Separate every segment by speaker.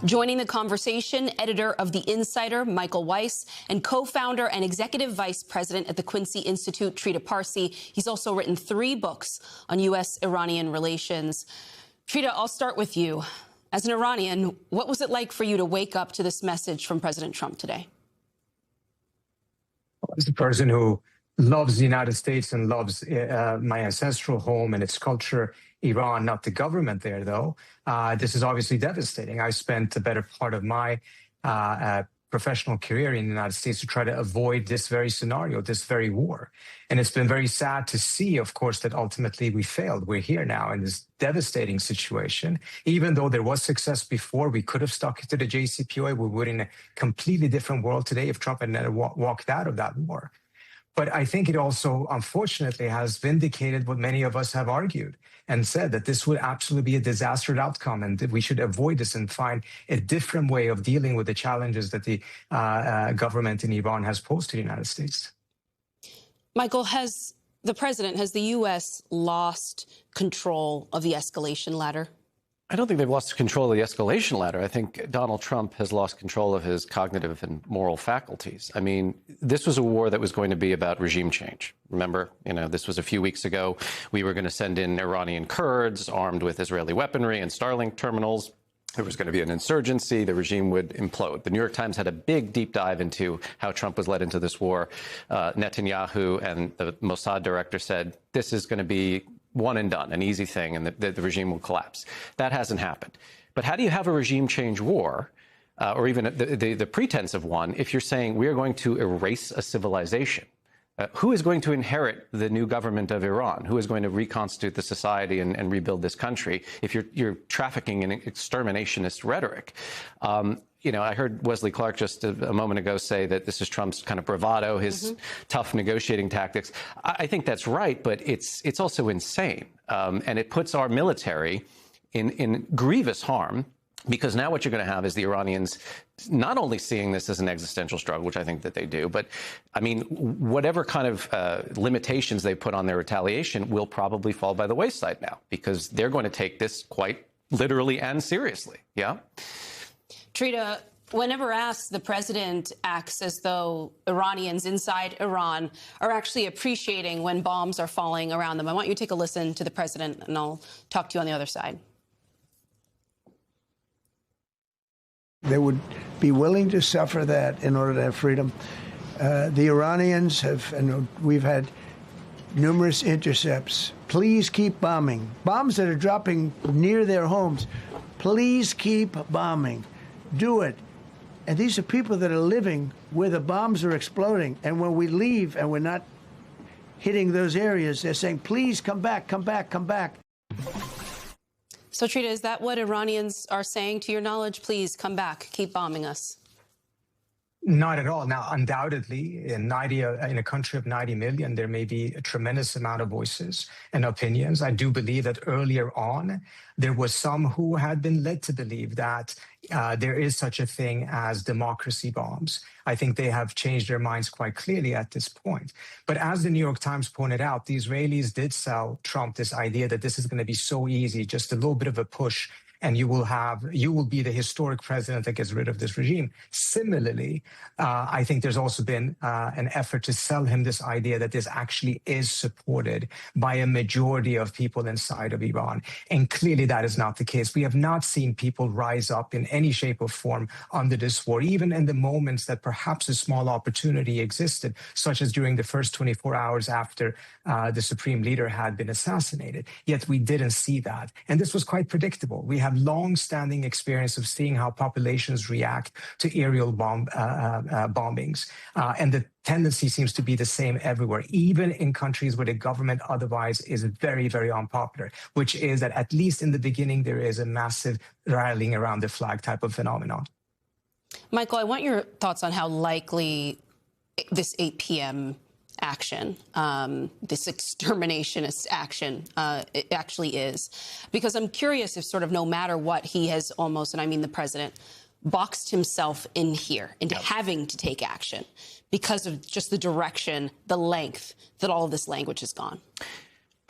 Speaker 1: Joining the conversation, editor of The Insider, Michael Weiss, and co-founder and executive vice president at the Quincy Institute, Trita Parsi. He's also written 3 books on U.S.-Iranian relations. Trita, I'll start with you. As an Iranian, what was it like for you to wake up to this message from President Trump today?
Speaker 2: As a person who loves the United States and loves my ancestral home and its culture, Iran, not the government there, though, this is obviously devastating. I spent the better part of my professional career in the United States to try to avoid this very scenario, this very war. And it's been very sad to see, of course, that ultimately we failed. We're here now in this devastating situation. Even though there was success before, we could have stuck to the JCPOA. We would in a completely different world today if Trump had never walked out of that war. But I think it also, unfortunately, has vindicated what many of us have argued and said that this would absolutely be a disastrous outcome and that we should avoid this and find a different way of dealing with the challenges that the government in Iran has posed to the United States.
Speaker 1: Michael, has the U.S. lost control of the escalation ladder?
Speaker 3: I don't think they've lost control of the escalation ladder. I think Donald Trump has lost control of his cognitive and moral faculties. I mean, this was a war that was going to be about regime change. Remember, this was a few weeks ago. We were going to send in Iranian Kurds armed with Israeli weaponry and Starlink terminals. There was going to be an insurgency. The regime would implode. The New York Times had a big deep dive into how Trump was led into this war. Netanyahu and the Mossad director said, this is going to be one and done, an easy thing, and the regime will collapse. That hasn't happened. But how do you have a regime change war, or even the pretense of one, if you're saying we are going to erase a civilization? Who is going to inherit the new government of Iran? Who is going to reconstitute the society and rebuild this country if you're trafficking in exterminationist rhetoric? I heard Wesley Clark just a moment ago say that this is Trump's kind of bravado, his tough negotiating tactics. I think that's right, but it's also insane. And it puts our military in grievous harm, because now what you're going to have is the Iranians not only seeing this as an existential struggle, which I think that they do, but I mean, whatever kind of limitations they put on their retaliation will probably fall by the wayside now, because they're going to take this quite literally and seriously. Yeah.
Speaker 1: Trita, whenever asked, the president acts as though Iranians inside Iran are actually appreciating when bombs are falling around them. I want you to take a listen to the president, and I'll talk to you on the other side.
Speaker 4: They would be willing to suffer that in order to have freedom. The Iranians have, and we've had numerous intercepts. Please keep bombing. Bombs that are dropping near their homes. Please keep bombing. Do it. And these are people that are living where the bombs are exploding. And when we leave and we're not hitting those areas, they're saying, please come back, come back, come back.
Speaker 1: So, Trita, is that what Iranians are saying, to your knowledge? Please come back, keep bombing us.
Speaker 2: Not at all. Now, undoubtedly, in a country of 90 million, there may be a tremendous amount of voices and opinions. I do believe that earlier on, there was some who had been led to believe that there is such a thing as democracy bombs. I think they have changed their minds quite clearly at this point. But as the New York Times pointed out, the Israelis did sell Trump this idea that this is going to be so easy, just a little bit of a push, and you will be the historic president that gets rid of this regime. Similarly, I think there's also been an effort to sell him this idea that this actually is supported by a majority of people inside of Iran. And clearly that is not the case. We have not seen people rise up in any shape or form under this war, even in the moments that perhaps a small opportunity existed, such as during the first 24 hours after the supreme leader had been assassinated. Yet we didn't see that. And this was quite predictable. We have long-standing experience of seeing how populations react to aerial bombings. And the tendency seems to be the same everywhere, even in countries where the government otherwise is very, very unpopular, which is that at least in the beginning, there is a massive rallying around the flag type of phenomenon.
Speaker 1: Michael, I want your thoughts on how likely this 8 p.m. action, this exterminationist action, it actually is. Because I'm curious if sort of no matter what, he has almost, and I mean the president, boxed himself in here into having to take action because of just the direction, the length that all of this language has gone.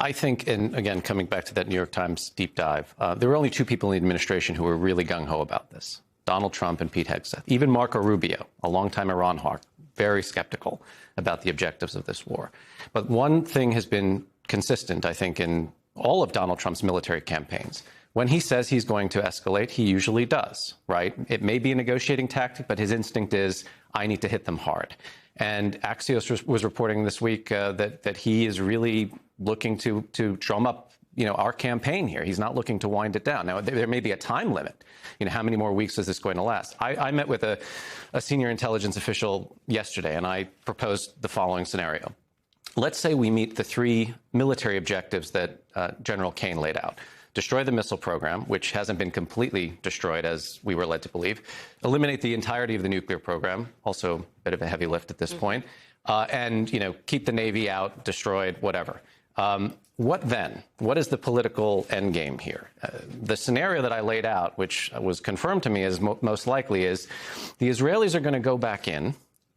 Speaker 3: I think, and again, coming back to that New York Times deep dive, there were only 2 people in the administration who were really gung-ho about this. Donald Trump and Pete Hegseth, even Marco Rubio, a longtime Iran hawk, very skeptical about the objectives of this war. But one thing has been consistent, I think, in all of Donald Trump's military campaigns. When he says he's going to escalate, he usually does, right? It may be a negotiating tactic, but his instinct is, I need to hit them hard. And Axios was reporting this week that he is really looking to drum up, our campaign here. He's not looking to wind it down. Now, there may be a time limit. How many more weeks is this going to last? I met with a senior intelligence official yesterday, and I proposed the following scenario. Let's say we meet the 3 military objectives that General Kane laid out. Destroy the missile program, which hasn't been completely destroyed, as we were led to believe. Eliminate the entirety of the nuclear program, also a bit of a heavy lift at this point. And, keep the Navy out, destroyed, whatever. What then? What is the political endgame here? The scenario that I laid out, which was confirmed to me as most likely, is the Israelis are going to go back in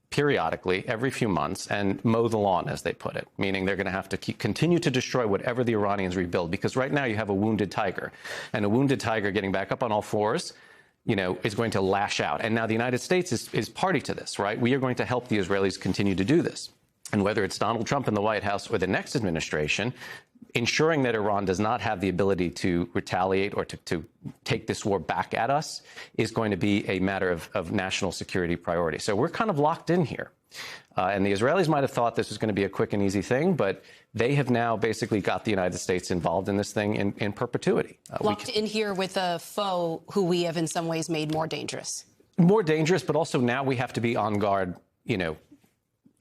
Speaker 3: periodically, every few months, and mow the lawn, as they put it, meaning they're going to have to continue to destroy whatever the Iranians rebuild, because right now you have a wounded tiger, and a wounded tiger getting back up on all fours, is going to lash out. And now the United States is party to this, right? We are going to help the Israelis continue to do this. And whether it's Donald Trump in the White House or the next administration, ensuring that Iran does not have the ability to retaliate or to take this war back at us is going to be a matter of national security priority. So we're kind of locked in here. And the Israelis might have thought this was going to be a quick and easy thing, but they have now basically got the United States involved in this thing in perpetuity.
Speaker 1: Locked in here with a foe who we have in some ways made more dangerous.
Speaker 3: More dangerous, but also now we have to be on guard,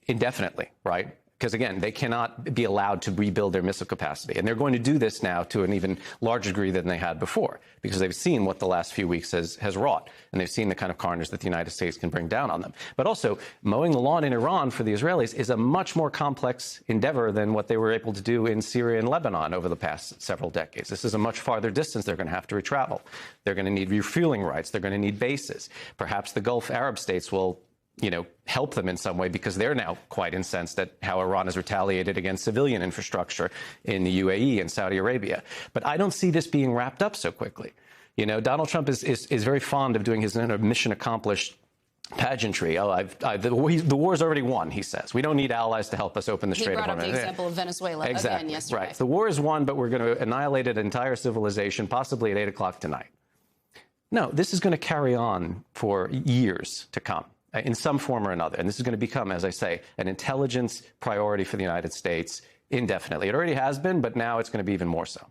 Speaker 3: indefinitely, right? Because, again, they cannot be allowed to rebuild their missile capacity. And they're going to do this now to an even larger degree than they had before, because they've seen what the last few weeks has wrought. And they've seen the kind of carnage that the United States can bring down on them. But also, mowing the lawn in Iran for the Israelis is a much more complex endeavor than what they were able to do in Syria and Lebanon over the past several decades. This is a much farther distance they're going to have to travel. They're going to need refueling rights. They're going to need bases. Perhaps the Gulf Arab states will help them in some way, because they're now quite incensed at how Iran has retaliated against civilian infrastructure in the UAE and Saudi Arabia. But I don't see this being wrapped up so quickly. Donald Trump is very fond of doing his mission accomplished pageantry. The war's already won, he says. We don't need allies to help us open the Strait of Hormuz.
Speaker 1: He brought up the example of Venezuela again yesterday.
Speaker 3: Right. The war is won, but we're going to annihilate an entire civilization, possibly at 8 o'clock tonight. No, this is going to carry on for years to come, in some form or another. And this is going to become, as I say, an intelligence priority for the United States indefinitely. It already has been, but now it's going to be even more so.